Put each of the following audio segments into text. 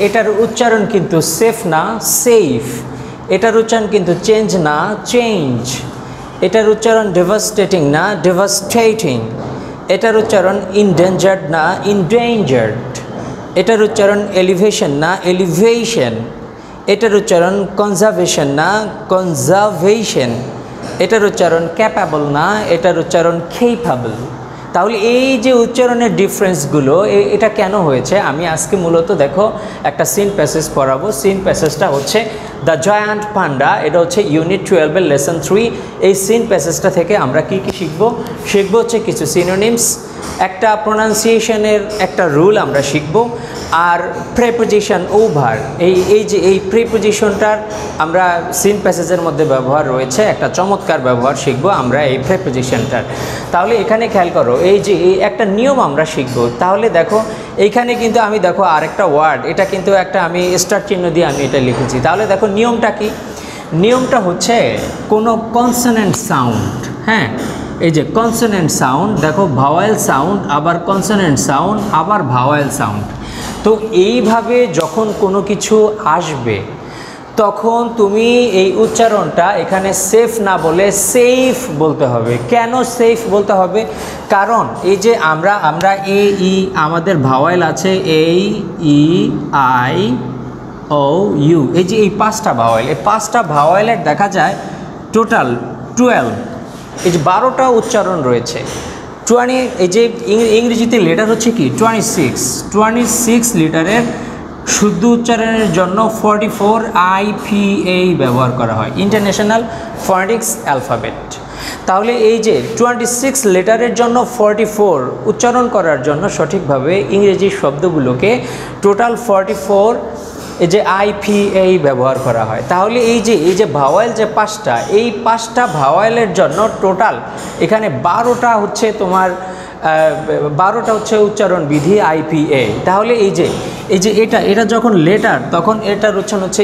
এটার উচ্চারণ কিন্তু সেফ না সেফ, এটার উচ্চারণ কিন্তু চেঞ্জ না চেঞ্জ, এটার উচ্চারণ ডেভাস্টেটিং না ডেভাস্টেটিং, এটার উচ্চারণ ইনডেঞ্জার্ড না ইনডেঞ্জার্ড, এটার উচ্চারণ এলিভেশন না এলিভেশন, এটার উচ্চারণ কনজারভেশন না কনজারভেশন, এটার উচ্চারণ ক্যাপাবল না এটার উচ্চারণ কেপাবল। তাহলে এই যে উচ্চারণের ডিফারেন্সগুলো এটা কেন হয়েছে, আমি আজকে মূলত দেখো একটা সিন প্যাসেজ পড়াবো। সিন প্যাসেজটা হচ্ছে দ্য জায়ান্ট পান্ডা, এটা হচ্ছে ইউনিট 12-এর লেসন 3। এই সিন প্যাসেজটা থেকে আমরা কি কি শিখবো হচ্ছে কিছু সিনোনিমস, একটা প্রোনাউন্সিয়েশনের একটা রুল আমরা শিখব, আর প্রিপোজিশন ওভার, এই প্রিপোজিশনটার আমরা সিন প্যাসেজের মধ্যে ব্যবহার রয়েছে, একটা চমৎকার ব্যবহার শিখব আমরা এই প্রিপোজিশনটার। তাহলে এখানে খেয়াল করো, এই একটা নিয়ম আমরা শিখব। তাহলে দেখো এইখানে কিন্তু আমি দেখো আরেকটা ওয়ার্ড, এটা কিন্তু একটা আমি স্টার চিহ্ন দিয়ে আমি এটা লিখেছি। তাহলে দেখো নিয়মটা কি, নিয়মটা হচ্ছে কোনো কনসোনেন্ট সাউন্ড, হ্যাঁ এই যে কনসোনেন্ট সাউন্ড, দেখো ভাওয়েল সাউন্ড আবার কনসোনেন্ট সাউন্ড আবার ভাওয়েল সাউন্ড। তো এইভাবে যখন কোনো কিছু আসবে তখন তুমি এই উচ্চারণটা এখানে সেফ না বলে সেফ বলতে হবে। কেন সেফ বলতে হবে? কারণ এই যে আমরা এ ই আমাদের ভাওয়েল আছে এই ই আই ও ইউ, এই যে এই পাঁচটা ভাওয়েল, এই পাঁচটা ভাওয়েলের দেখা যায় টোটাল 12, এই যে 12টা উচ্চারণ রয়েছে। 20, এই যে ইংরেজিতে লেটার হচ্ছে কি 26 লিটারের শুদ্ধ উচ্চারণের জন্য 44 IPA ব্যবহার করা হয়, ইন্টারন্যাশনাল ফনেটিক্স অ্যালফাবেট। তাহলে এই যে 26 লেটারের জন্য 44 উচ্চারণ করার জন্য সঠিকভাবে ইংরেজি শব্দগুলোকে টোটাল 44 এই যে IPA ব্যবহার করা হয়। তাহলে এই যে ভাওয়েল যে পাঁচটা, এই পাঁচটা ভাওয়েলের জন্য টোটাল এখানে 12টা হচ্ছে তোমার 12টা হচ্ছে উচ্চারণ বিধি IPA। তাহলে এই যে এটা যখন লেটার তখন এটার উচ্চারণ হচ্ছে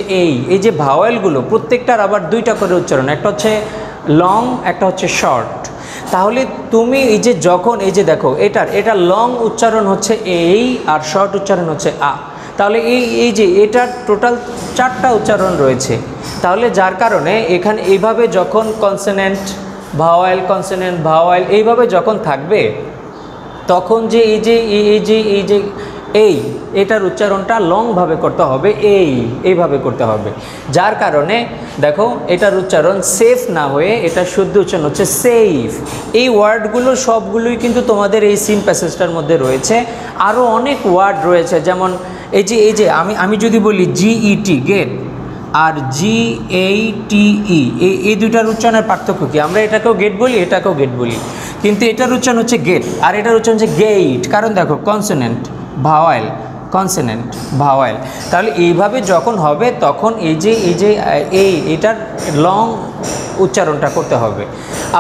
এই যে ভাওয়েলগুলো প্রত্যেকটার আবার দুইটা করে উচ্চারণ, একটা হচ্ছে লং একটা হচ্ছে শর্ট। তাহলে তুমি এই যে যখন এই যে দেখো এটা লং উচ্চারণ হচ্ছে এই আর শর্ট উচ্চারণ হচ্ছে আ। তাহলে এই যে এটার টোটাল 4টা উচ্চারণ রয়েছে। তাহলে যার কারণে এখানে এইভাবে যখন কনসোনেন্ট ভাওয়েল কনসোনেন্ট ভাওয়েল এইভাবে যখন থাকবে তখন যে এটার উচ্চারণটা লংভাবে করতে হবে, এইভাবে করতে হবে। যার কারণে দেখো এটার উচ্চারণ সেফ না হয়ে এটা শুদ্ধ উচ্চারণ হচ্ছে সেফ। এই ওয়ার্ডগুলো সবগুলোই কিন্তু তোমাদের এই সিন প্যাসেজটার মধ্যে রয়েছে। আরও অনেক ওয়ার্ড রয়েছে, যেমন এই যে আমি যদি বলি GET গেট আর GATE, এই দুইটার উচ্চারণের পার্থক্য কি? আমরা এটাকেও গেট বলি এটাকেও গেট বলি, কিন্তু এটার উচ্চারণ হচ্ছে গেট আর এটার উচ্চারণ হচ্ছে গেট। কারণ দেখো কনসোনেন্ট ভাওয়েল কনসোনেন্ট ভাওয়েল। তাহলে এইভাবে যখন হবে তখন এটার লং উচ্চারণটা করতে হবে।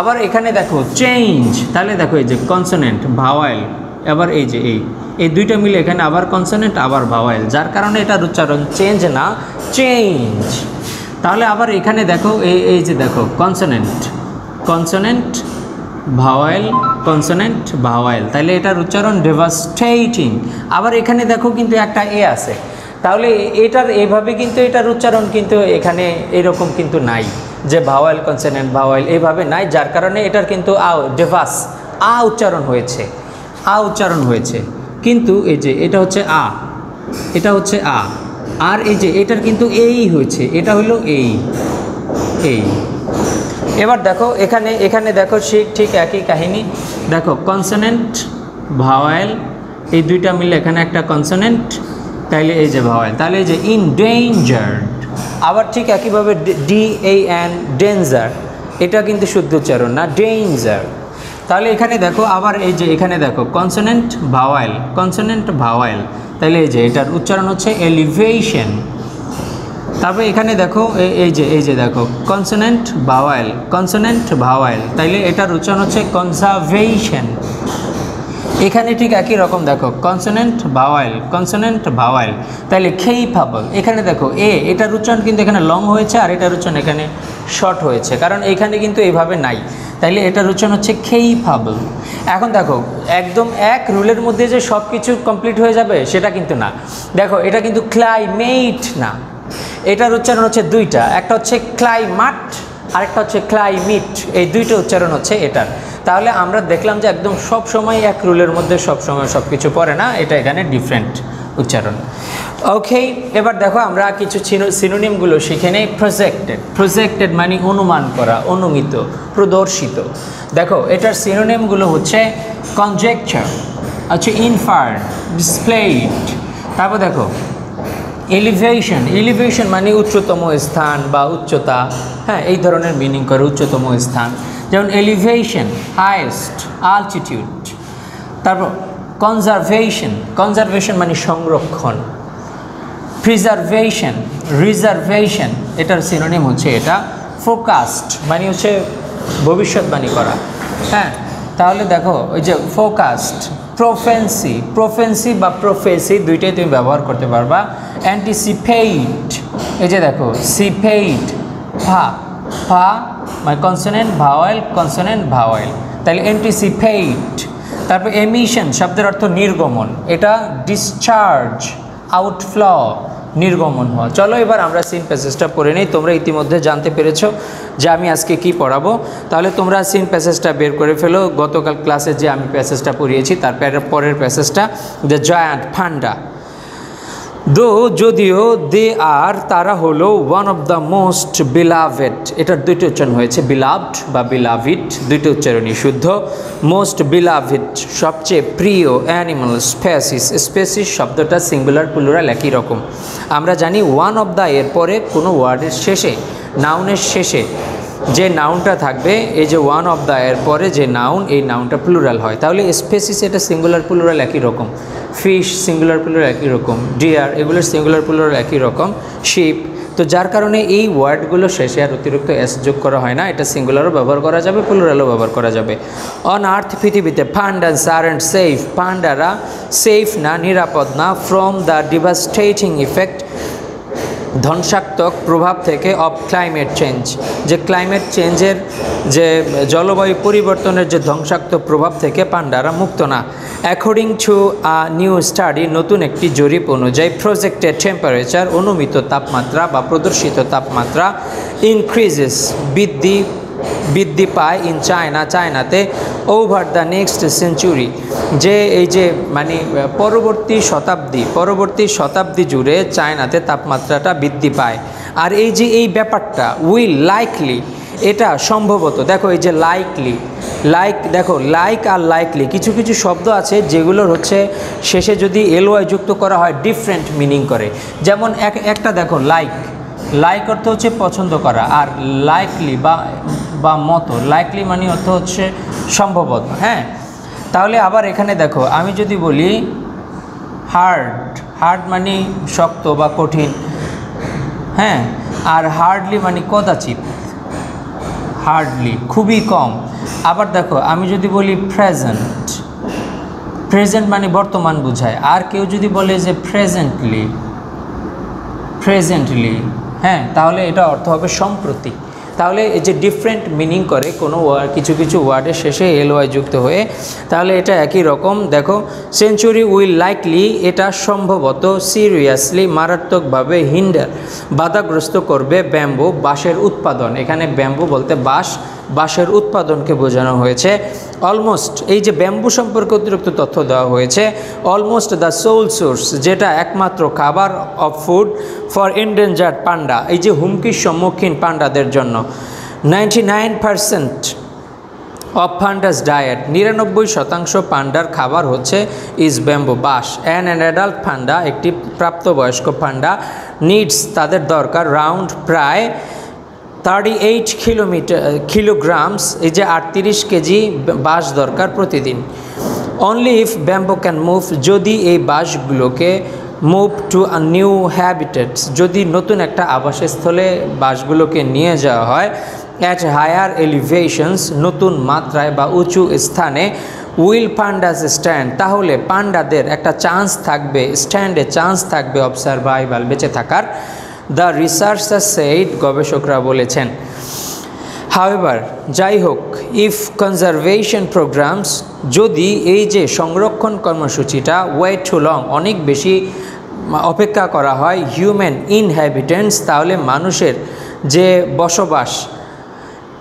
আবার এখানে দেখো চেঞ্জ, তাহলে দেখো এই যে কনসোনেন্ট ভাওয়েল, আবার এই দুইটা মিলে এখানে আবার কনসোনেন্ট আবার ভাওয়েল, যার কারণে এটার উচ্চারণ চেঞ্জ না চেঞ্জ। তাহলে আবার এখানে দেখো এই যে দেখো কনসোনেন্ট ভাওয়েল কনসোনেন্ট ভাওয়েল, তাহলে এটার উচ্চারণ ডেভাস্টেটিং। আবার এখানে দেখো কিন্তু একটা এ আছে, তাহলে এটার এইভাবে কিন্তু এটার উচ্চারণ কিন্তু এখানে এরকম কিন্তু নাই যে ভাওয়েল কনসোনেন্ট ভাওয়েল এইভাবে নাই, যার কারণে এটার কিন্তু উচ্চারণ হয়েছে। কিন্তু এই যে এটা হচ্ছে এটা হচ্ছে আর এই যে এটার কিন্তু এই হয়েছে, এটা হলো এই। এবার দেখো এখানে দেখো ঠিক একই কাহিনী, দেখো কনসোনেন্ট ভাওয়েল এই দুইটা মিলে এখানে একটা কনসোনেন্ট, তাইলে এই যে ভাওয়েল, তাহলে এই যে ইনডেঞ্জার্ড। আবার ঠিক একইভাবে DAN ডেঞ্জার, এটা কিন্তু শুদ্ধ উচ্চারণ না ডেঞ্জার। তাহলে এখানে দেখো আবার এখানে দেখো কনসোনেন্ট ভাওয়েল, তাহলে এই যে এটার উচ্চারণ হচ্ছে এলিভেশন। তারপরে এখানে দেখো এই যে দেখো কনসোনেন্ট ভাওয়েল, তাইলে এটার উচ্চারণ হচ্ছে কনজারভেশন। এখানে ঠিক একই রকম দেখো কনসোনেন্ট ভাওয়েল, তাইলে কেপাবল। এখানে দেখো এটার উচ্চারণ কিন্তু এখানে লং হয়েছে আর এটার উচ্চারণ এখানে শর্ট হয়েছে, কারণ এখানে কিন্তু এইভাবে নাই। তাইলে এটার উচ্চারণ হচ্ছে capable। এখন দেখো একদম এক রুলের মধ্যে যে সব কিছু কমপ্লিট হয়ে যাবে সেটা কিন্তু না। দেখো এটা কিন্তু ক্লাইমেট না, এটার উচ্চারণ হচ্ছে দুইটা, একটা হচ্ছে ক্লাইমাট আর একটা হচ্ছে ক্লাইমেট, এই দুইটা উচ্চারণ হচ্ছে এটার। তাহলে আমরা দেখলাম যে একদম সব সময় এক রুলের মধ্যে সব সময় সব কিছু পড়ে না, এটা এখানে ডিফারেন্ট উচ্চারণ। ওকে, এবার দেখো আমরা কিছু সিনোনিমগুলো শিখে নেই। প্রজেক্টেড, প্রজেক্টেড মানে অনুমান করা, অনুমিত, প্রদর্শিত। দেখো এটার সিনোনিমগুলো হচ্ছে কনজেকচার, আচ্ছা ইনফার্ড, ডিসপ্লেড। তারপর দেখো এলিভেশন, এলিভেশন মানে উচ্চতম স্থান বা উচ্চতা, হ্যাঁ এই ধরনের মিনিং করে উচ্চতম স্থান, যেমন এলিভেশন হাইয়েস্ট, আলটিটিউড। তারপর কনজারভেশন, কনজারভেশন মানে সংরক্ষণ। প্রিজারভেশন, রিজার্ভেশন, এটার সিনোনিম হচ্ছে এটা। ফোরকাস্ট মানে হচ্ছে ভবিষ্যৎবাণী করা, হ্যাঁ তাহলে দেখো ওই যে ফোরকাস্ট। প্রোফেন্সি, প্রোফেন্সি বা প্রোফেসি দুইটাই তুমি ব্যবহার করতে পারবা। অ্যান্টিসিপেট, এই যে দেখো সিপেট, ভা ভা মানে কনসোনেন্ট ভাওয়েল, কনসোনেন্ট ভাওয়েল, তাহলে অ্যান্টিসিপেট। তারপর এমিশন শব্দের অর্থ নির্গমন, এটা ডিসচার্জ, আউটফ্লো, নির্গমন হওয়া। চলো এবার আমরা সিন প্যাসেজটা পড়ে নিই। তোমরা ইতিমধ্যে জানতে পেরেছো যে আমি আজকে কি পড়াবো, তাহলে তোমরা সিন প্যাসেজটা বের করে ফেলো। গতকাল ক্লাসে যে আমি প্যাসেজটা পড়িয়েছি তার পরের প্যাসেজটা, দ্য জায়ান্ট পান্ডা। দো যদিও দে আর তারা হলো one of the most beloved, এটার দুইটি উচ্চারণ হয়েছে, বিলাভড বা বিলাভিড, দুইটি উচ্চারণই শুদ্ধ। মোস্ট বিলাভিড সবচেয়ে প্রিয়, অ্যানিমাল, স্পেসিস, স্পেসিস শব্দটা সিঙ্গুলার প্লুরাল একই রকম। আমরা জানি ওয়ান অফ দ্য এর পরে কোনো ওয়ার্ডের শেষে, নাউনের শেষে যে নাউনটা থাকবে, এই যে ওয়ান অফ দ্য এর পরে যে নাউন, এই নাউনটা প্লুরাল হয়। তাহলে স্পেসিস এটা সিঙ্গুলার প্লুরাল একই রকম, ফিশ সিঙ্গুলার প্লুরাল একই রকম, ডিয়ার এগুলোর সিঙ্গুলার প্লুরাল একই রকম, শিপ। তো যার কারণে এই ওয়ার্ডগুলো শেষে আর অতিরিক্ত এস যোগ করা হয় না, এটা সিঙ্গুলারও ব্যবহার করা যাবে, প্লুরালও ব্যবহার করা যাবে। অন আর্থ পৃথিবীতে pandas aren't safe, Pandara safe না, নিরাপদ না, ফ্রম দ্য ডিভাস্টেটিং ইফেক্ট ধ্বংসাত্মক প্রভাব থেকে, অফ ক্লাইমেট চেঞ্জ যে ক্লাইমেট চেঞ্জের যে জলবায়ু পরিবর্তনের যে ধ্বংসাত্মক প্রভাব থেকে পান্ডারা মুক্ত না। According to a new study, নতুন একটি জরিপ অনুযায়ী, প্রজেক্টেড টেম্পারেচার অনুমিত তাপমাত্রা বা প্রদর্শিত তাপমাত্রা ইনক্রিজেস বৃদ্ধি পায় ইন চায়না, চায়নাতে, ওভার দ্য নেক্সট সেঞ্চুরি যে এই যে মানে পরবর্তী শতাব্দী জুড়ে চায়নাতে তাপমাত্রাটা বৃদ্ধি পায়। আর এই যে এই ব্যাপারটা উইল লাইকলি, এটা সম্ভবত, দেখো এই যে লাইকলি, লাইক দেখো লাইক আর লাইকলি কিছু কিছু শব্দ আছে যেগুলোর হচ্ছে শেষে যদি এলওয়াই যুক্ত করা হয় ডিফারেন্ট মিনিং করে। যেমন একটা দেখো লাইক, লাইক অর্থ হচ্ছে পছন্দ করা, আর লাইকলি বা মতো, লাইকলি মানে অর্থ হচ্ছে সম্ভবত, হ্যাঁ। তাহলে আবার এখানে দেখো আমি যদি বলি হার্ড, হার্ড মানে শক্ত বা কঠিন, হ্যাঁ, আর হার্ডলি মানে কদাচিৎ, হার্ডলি খুবই কম। আবার দেখো আমি যদি বলি প্রেজেন্ট, প্রেজেন্ট মানে বর্তমান বোঝায়। আর কেউ যদি বলে যে প্রেজেন্টলি, হ্যাঁ, তাহলে এটা অর্থ হবে সম্প্রতি। তাহলে এই যে ডিফারেন্ট মিনিং করে কোনো কিছু কিছু ওয়ার্ডের শেষে এলওয়াই যুক্ত হয়ে, তাহলে এটা একই রকম। দেখো সেঞ্চুরি উইল লাইকলি, এটা সম্ভবত, সিরিয়াসলি মারাত্মকভাবে, হিন্ডার বাধাগ্রস্ত করবে, ব্যাম্বু বাঁশের উৎপাদন, এখানে ব্যাম্বু বলতে বাঁশের উৎপাদনকে বোঝানো হয়েছে। অলমোস্ট, এই যে ব্যাম্বু সম্পর্কে অতিরিক্ত তথ্য দেওয়া হয়েছে। অলমোস্ট দ্য সোল সোর্স, যেটা একমাত্র খাবার, অফ ফুড ফর এন্ডেঞ্জার্ড পান্ডা, এই যে হুমকির সম্মুখীন পান্ডাদের জন্য। 99% অফ পান্ডাস ডায়েট, 99% পান্ডার খাবার হচ্ছে ইজ ব্যাম্বু, বাঁশ। অ্যান অ্যাডাল্ট পান্ডা, একটি প্রাপ্তবয়স্ক পান্ডা, নিডস তাদের দরকার, রাউন্ড প্রায় 38 কিলোগ্রামস, এই যে 38 কেজি বাঁশ দরকার প্রতিদিন। Only if bamboo can move, যদি এই বাঁশগুলোকে move to a new habitats, যদি নতুন একটা আবাসস্থলে বাঁশগুলোকে নিয়ে যাওয়া হয়, অ্যাট হায়ার এলিভেশনস, নতুন মাত্রায় বা উঁচু স্থানে, উইল পান্ডাস স্ট্যান্ড, তাহলে পান্ডাদের একটা চান্স থাকবে, স্ট্যান্ডে চান্স থাকবে অফ সারভাইভাল, বেঁচে থাকার। দ্য রিসার্চার সেইড, গবেষকরা বলেছেন। হাউএভার যাই হোক, ইফ কনজারভেশন প্রোগ্রামস, যদি এই যে সংরক্ষণ কর্মসূচিটা ওয়েট টু লং, অনেক বেশি অপেক্ষা করা হয় হিউম্যান ইনহ্যাবিটেন্টস, তাহলে মানুষের যে বসবাস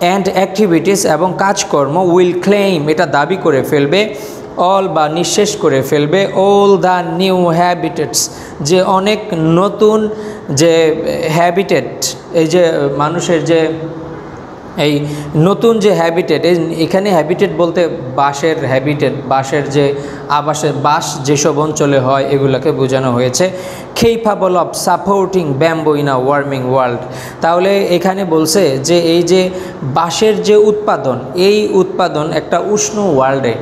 অ্যান্ড অ্যাক্টিভিটিস এবং কাজকর্ম উইল ক্লেইম, এটা দাবি করে ফেলবে, অল বা নিঃশেষ করে ফেলবে, অল দ্য নিউ হ্যাবিটেটস, যে অনেক নতুন যে হ্যাবিটেট, এই যে মানুষের যে এই নতুন যে হ্যাবিটেট, এখানে হ্যাবিটেট বলতে বাসের হ্যাবিটেট, বাসের যে আবাসের বাস যেসব অঞ্চলে হয় এগুলোকে বোঝানো হয়েছে। Capable of supporting bamboo in a warming world, তাহলে এখানে বলছে যে এই যে বাঁশের যে উৎপাদন, এই উৎপাদন একটা উষ্ণ ওয়ার্ল্ডে,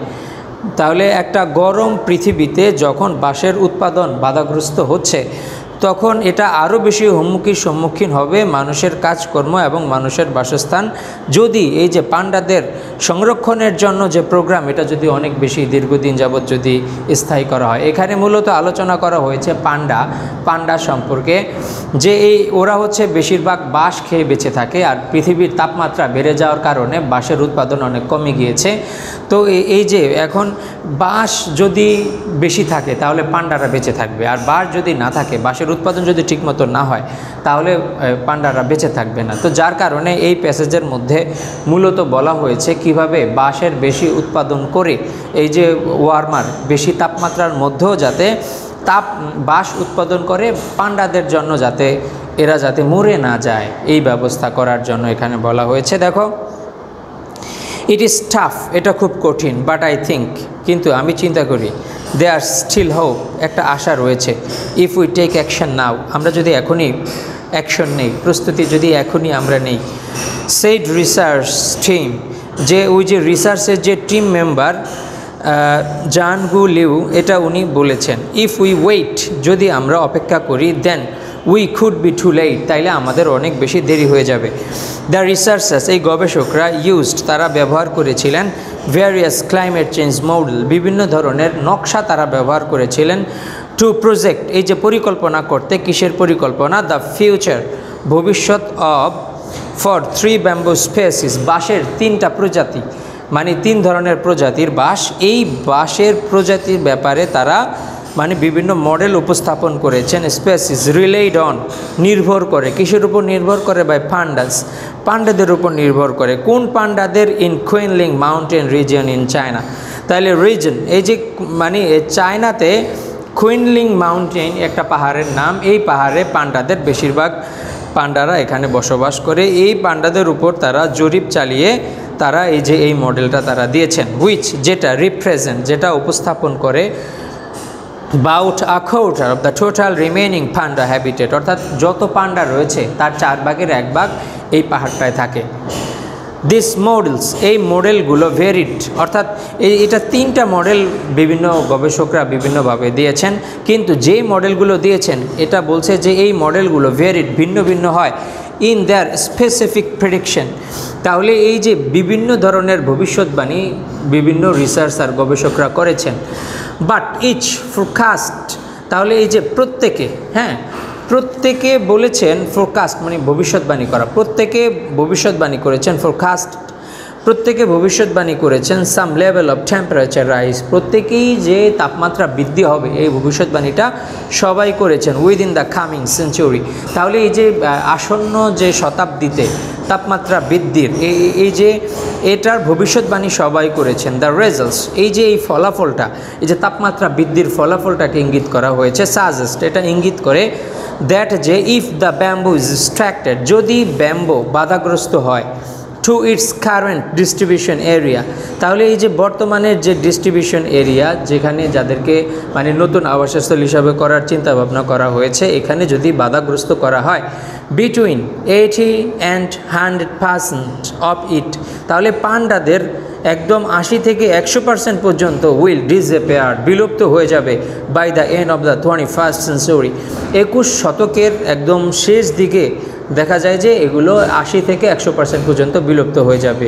তাহলে একটা গরম পৃথিবীতে যখন বাঁশের উৎপাদন বাধাগ্রস্ত হচ্ছে, তখন এটা আরও বেশি হুমকির সম্মুখীন হবে মানুষের কাজকর্ম এবং মানুষের বাসস্থান, যদি এই যে পান্ডাদের সংরক্ষণের জন্য যে প্রোগ্রাম, এটা যদি অনেক বেশি দীর্ঘদিন যাবৎ যদি স্থায়ী করা হয়। এখানে মূলত আলোচনা করা হয়েছে পান্ডা সম্পর্কে, যে এই ওরা হচ্ছে বেশিরভাগ বাঁশ খেয়ে বেঁচে থাকে, আর পৃথিবীর তাপমাত্রা বেড়ে যাওয়ার কারণে বাঁশের উৎপাদন অনেক কমে গিয়েছে। তো এই যে এখন বাঁশ যদি বেশি থাকে তাহলে পান্ডারা বেঁচে থাকবে, আর বাঁশ যদি না থাকে, বাঁশের উৎপাদন যদি ঠিকমতো না হয়, তাহলে পান্ডারা বেঁচে থাকবে না। তো যার কারণে এই প্যাসেজের মধ্যে মূলত বলা হয়েছে কিভাবে বাঁশের বেশি উৎপাদন করে এই যে ওয়ার্মার, বেশি তাপমাত্রার মধ্যেও যাতে বাঁশ উৎপাদন করে পান্ডাদের জন্য, যাতে এরা যাতে মরে না যায়, এই ব্যবস্থা করার জন্য এখানে বলা হয়েছে। দেখো, ইট ইজ টাফ, এটা খুব কঠিন, বাট আই থিঙ্ক, কিন্তু আমি চিন্তা করি, দেয়ার স্টিল হোপ, একটা আশা রয়েছে, ইফ উই টেক অ্যাকশন নাও, আমরা যদি এখনই অ্যাকশন নেই, প্রস্তুতি যদি এখনই আমরা নেই। সেইড রিসার্চ টিম, যে ওই যে রিসার্চের যে টিম মেম্বার জান গু লিউ, এটা উনি বলেছেন, ইফ উই ওয়েট, যদি আমরা অপেক্ষা করি, then we could be too late, তাইলে আমাদের অনেক বেশি দেরি হয়ে যাবে। দ্য রিসার্চার্স, এই গবেষকরা ইউজড, তারা ব্যবহার করেছিলেন ভ্যারিয়াস ক্লাইমেট চেঞ্জ মডেল, বিভিন্ন ধরনের নকশা তারা ব্যবহার করেছিলেন, টু প্রজেক্ট, এই যে পরিকল্পনা করতে, কিসের পরিকল্পনা, দ্য ফিউচার, ভবিষ্যৎ, অফ ফর 3 ব্যাম্বো স্পেসিস, বাঁশের 3টা প্রজাতি, মানে 3 ধরনের প্রজাতির বাঁশ, এই বাঁশের প্রজাতির ব্যাপারে তারা মানে বিভিন্ন মডেল উপস্থাপন করেছেন। স্পেসিস রিলেড অন, নির্ভর করে, কিসের উপর নির্ভর করে, বাই পান্ডাস, পান্ডাদের উপর নির্ভর করে। কোন পান্ডাদের? In Qinling mountain region in China, তাহলে রিজন, এই যে মানে চায়নাতে কুইনলিং মাউন্টেন একটা পাহাড়ের নাম, এই পাহাড়ে পান্ডাদের বেশিরভাগ পান্ডারা এখানে বসবাস করে। এই পান্ডাদের উপর তারা জরিপ চালিয়ে তারা এই যে এই মডেলটা তারা দিয়েছেন, হুইচ, যেটা রিপ্রেজেন্ট, যেটা উপস্থাপন করে about a quarter of the total remaining panda habitat, অর্থাৎ যত পান্ডা রয়েছে তার 4 ভাগের 1 ভাগ এই পাহাড়টায় থাকে। দিস মডেলস, এই মডেলগুলো ভেরিড, অর্থাৎ এটা 3টা মডেল বিভিন্ন গবেষকরা বিভিন্নভাবে দিয়েছেন, কিন্তু যেই মডেলগুলো দিয়েছেন এটা বলছে যে এই মডেলগুলো ভেরিড, ভিন্ন ভিন্ন হয়, ইন দেয়ার স্পেসিফিক প্রেডিকশন, তাহলে এই যে বিভিন্ন ধরনের ভবিষ্যৎবাণী বিভিন্ন রিসার্চার গবেষকরা করেছেন। বাট ইচ ফোরকাস্ট, তাহলে এই যে প্রত্যেকে, হ্যাঁ প্রত্যেকে বলেছেন, ফোরকাস্ট মানে ভবিষ্যৎবাণী করা, প্রত্যেকে ভবিষ্যৎবাণী করেছেন, ফোরকাস্ট প্রত্যেকে ভবিষ্যৎবাণী করেছেন, সাম লেভেল অফ টেম্পারেচার রাইজ, প্রত্যেকেই যে তাপমাত্রা বৃদ্ধি হবে এই ভবিষ্যৎবাণীটা সবাই করেছেন, উইদিন দ্য কামিং সেঞ্চুরি, তাহলে এই যে আসন্ন যে শতাব্দীতে তাপমাত্রা বৃদ্ধির এই যে এটার ভবিষ্যৎবাণী সবাই করেছেন। দ্য রেজাল্টস, এই যে এই ফলাফলটা, এই যে তাপমাত্রা বৃদ্ধির ফলাফলটাকে ইঙ্গিত করা হয়েছে, সাজেস্ট, এটা ইঙ্গিত করে, দ্যাট যে if the bamboo is distracted, যদি ব্যাম্বো বাধাগ্রস্ত হয়, to its current distribution area, তাহলে এই যে বর্তমানের যে ডিস্ট্রিবিউশন এরিয়া, যেখানে যাদেরকে মানে নতুন আবাসস্থল হিসাবে করার চিন্তা ভাবনা করা হয়েছে, এখানে যদি বাধাগ্রস্ত করা হয়, বিটুইন 80 and 100% অফ ইট, তাহলে পান্ডাদের একদম 80 থেকে 100% পর্যন্ত উইল ডিসঅ্যাপিয়ার, বিলুপ্ত হয়ে যাবে, by the end of the 21st century, 21 শতকের একদম শেষ দিকে দেখা যায় যে এগুলো 80 থেকে 100% পর্যন্ত বিলুপ্ত হয়ে যাবে।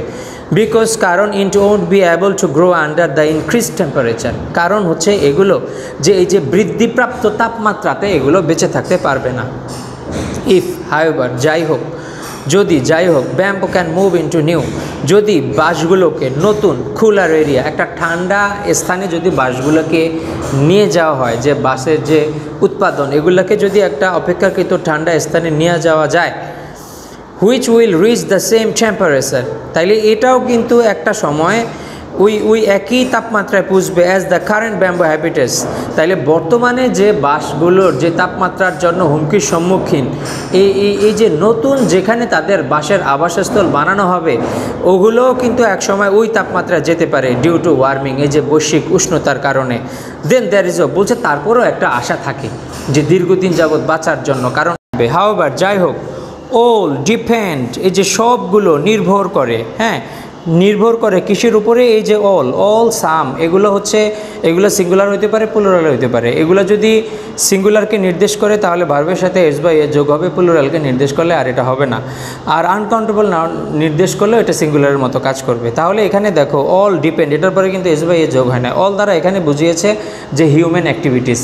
বিকজ, কারণ, it won't be able to grow under the increase temperature, কারণ হচ্ছে এগুলো যে এই যে বৃদ্ধিপ্রাপ্ত তাপমাত্রাতে এগুলো বেঁচে থাকতে পারবে না। ইফ, হাউএভার, যাই হোক, যদি যাই হোক bamboo can move into new, যদি বাঁশগুলোকে নতুন খোলার এরিয়া একটা ঠান্ডা স্থানে যদি বাঁশগুলোকে নিয়ে যাওয়া হয়, যে বাঁশের যে উৎপাদন এগুলোকে যদি একটা অপেক্ষাকৃত ঠান্ডা স্থানে নিয়ে যাওয়া যায়, which will reach the same temperature, তাইলে এটাও কিন্তু একটা সময় ওই একই তাপমাত্রায় পুষবে as the current bamboo habitats. তাইলে বর্তমানে যে বাঁশগুলোর যে তাপমাত্রার জন্য হুমকির সম্মুখীন, এই যে নতুন যেখানে তাদের বাঁশের আবাসস্থল বানানো হবে ওগুলোও কিন্তু একসময় ওই তাপমাত্রা যেতে পারে ডিউ টু ওয়ার্মিং, এই যে বৈশ্বিক উষ্ণতার কারণে। দেন দ্যার ইজ বলছে তারপরেও একটা আশা থাকে যে দীর্ঘদিন যাবৎ বাঁচার জন্য, কারণ হাউএভার যাই হোক অল ডিপেন্ড, এই যে সবগুলো নির্ভর করে, হ্যাঁ নির্ভর করে কিসের উপরে, এই যে অল সাম এগুলো হচ্ছে, এগুলো সিঙ্গুলার হইতে পারে প্লুরাল হইতে পারে। এগুলো যদি সিঙ্গুলারকে নির্দেশ করে তাহলে ভার্বের সাথে এস বাই এ যোগ হবে, প্লুরালকে নির্দেশ করলে আর এটা হবে না। আর আনকাউন্টেবল নাউন নির্দেশ করলেও এটা সিঙ্গুলারের মতো কাজ করবে। তাহলে এখানে দেখো অল ডিপেন্ড, এটার পরে কিন্তু এস বাই এ যোগ হয় না, অল দ্বারা এখানে বুঝিয়েছে যে হিউম্যান অ্যাক্টিভিটিস,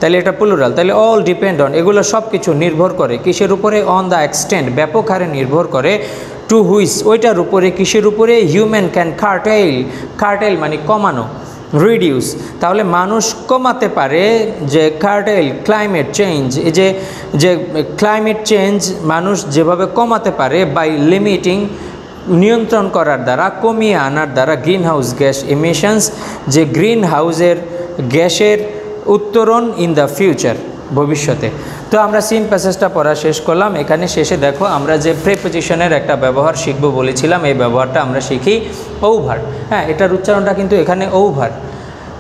তাহলে এটা প্লুরাল। তাহলে অল ডিপেন্ড অন, এগুলো সব কিছু নির্ভর করে কিসের উপরে, অন দ্য এক্সটেন্ট ব্যাপক হারে নির্ভর করে, টু হুইচ ওইটার উপরে, কিসের উপরে, হিউম্যান ক্যান কার্টেল মানে কমানো, রিডিউস তাহলে মানুষ কমাতে পারে, যে কার্টেল ক্লাইমেট চেঞ্জ, এই যে ক্লাইমেট চেঞ্জ মানুষ যেভাবে কমাতে পারে বাই লিমিটিং নিয়ন্ত্রণ করার দ্বারা, কমিয়ে আনার দ্বারা গ্রিন হাউস গ্যাস এমিশনস, যে গ্রিন হাউসের গ্যাসের উত্তরণ ইন দ্য ফিউচার ভবিষ্যতে। তো আমরা সিন প্যাসেজটা পড়া শেষ করলাম। এখানে শেষে দেখো আমরা যে প্রিপোজিশনের একটা ব্যবহার শিখব বলেছিলাম, এই ব্যবহারটা আমরা শিখি ওভার। হ্যাঁ, এটার উচ্চারণটা কিন্তু এখানে ওভার।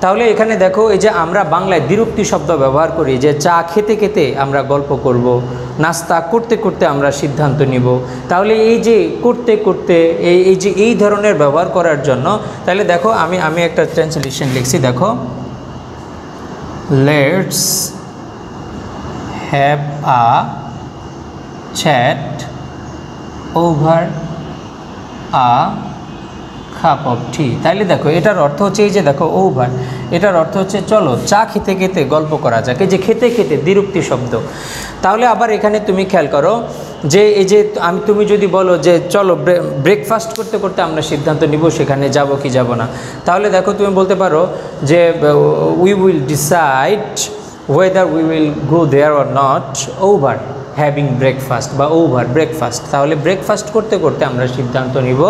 তাহলে এখানে দেখো এই যে আমরা বাংলায় দ্বিরুক্তি শব্দ ব্যবহার করি, যে চা খেতে খেতে আমরা গল্প করব, নাস্তা করতে করতে আমরা সিদ্ধান্ত নিব। তাহলে এই যে করতে করতে এই যে এই ধরনের ব্যবহার করার জন্য, তাহলে দেখো আমি একটা ট্রান্সলেশন লিখছি, দেখো let's have a chat over a cup of tea. তাইলে দেখো এটার অর্থ হচ্ছে, এই যে দেখো ওভার, এটার অর্থ হচ্ছে চলো চা খেতে খেতে গল্প করা যাক, এই যে খেতে খেতে দ্বিরুক্তি শব্দ। তাহলে আবার এখানে তুমি খেয়াল করো যে এই যে তুমি যদি বলো যে চলো ব্রেকফাস্ট করতে করতে আমরা সিদ্ধান্ত নিব সেখানে যাব কি যাব না, তাহলে দেখো তুমি বলতে পারো যে we will decide whether we will go there or not over having breakfast বা over breakfast। তাহলে ব্রেকফাস্ট করতে করতে আমরা সিদ্ধান্ত নিব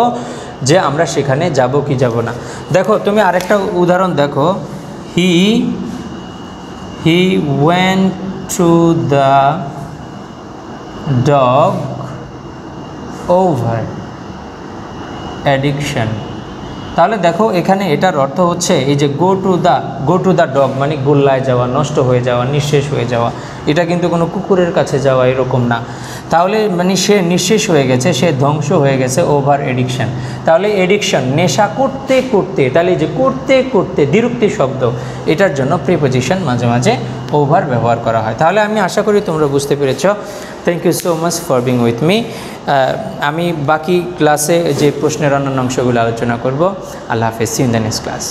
যে আমরা সেখানে যাব কি যাব না। দেখো তুমি আরেকটা উদাহরণ দেখো, he went to the dog over addiction। তাহলে দেখো এখানে এটার অর্থ হচ্ছে এই যে গো টু দ্য ডগ মানে গোল্লায় যাওয়া, নষ্ট হয়ে যাওয়া, নিঃশেষ হয়ে যাওয়া। এটা কিন্তু কোনো কুকুরের কাছে যাওয়া এরকম না। তাহলে মানে সে নিঃশেষ হয়ে গেছে, সে ধ্বংস হয়ে গেছে, ওভার এডিকশন। তাহলে এডিকশন নেশা করতে করতে, তাহলে যে করতে করতে দ্বিরুক্তি শব্দ, এটার জন্য প্রিপোজিশন মাঝে মাঝে ওভার ব্যবহার করা হয়। তাহলে আমি আশা করি তোমরা বুঝতে পেরেছ। Thank you so much for being with me. আমি বাকি ক্লাসে যে প্রশ্নের অন্যান্য অংশগুলো আলোচনা করব। আল্লাহ হাফেজ, see in the next class.